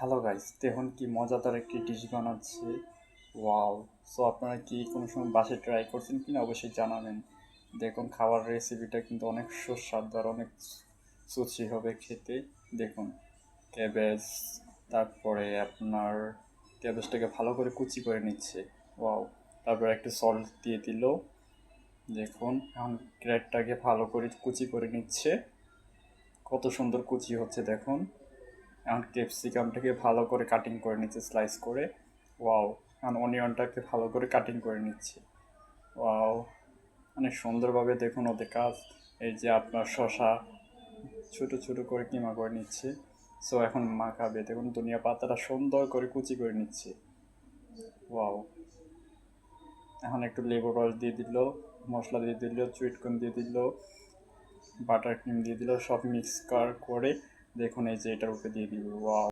Hello guys, দেখুন কি মজাদার একটি ডিশ বানাচ্ছি। ওয়াও! সো আপনারা কি কোনো সময় বাসায় ট্রাই করছেন কিনা অবশ্যই জানাবেন। দেখুন খাবার রেসিপিটা কিন্তু অনেক সুস্বাদু আর অনেক সুচি হবে খেতে। দেখুন ক্যাবেজ, তারপরে আপনার ক্যাবেজটাকে ভালো করে কুচি করে নিচ্ছে। ওয়াও! তারপরে একটু সল্ট দিয়ে দিল। দেখুন এখন ক্যারেটটাকে ভালো করে কুচি করে নিচ্ছে। কত সুন্দর কুচি হচ্ছে দেখুন। এখন ক্যাপসিকামটাকে ভালো করে কাটিং করে নিচ্ছে স্লাইস করে। ওয়াও! এখন অনিয়নটাকে ভালো করে কাটিং করে নিচ্ছে। ওয়াও! অনেক সুন্দরভাবে দেখুন ওদের কাজ। এই যে আপনার শসা ছোট ছোট করে কিমা করে নিচ্ছে। সো এখন মাখাবে, দেখুন ধনিয়া পাতাটা সুন্দর করে কুচি করে নিচ্ছে। ওয়াও! এখন একটু লেবুর রস দিয়ে দিল, মশলা দিয়ে দিল, সুইটকর্ন দিয়ে দিল, বাটার ক্রিম দিয়ে দিল, সব মিক্স করে দেখুন এই যে এটার উপরে দিয়ে দিল। ওয়াও!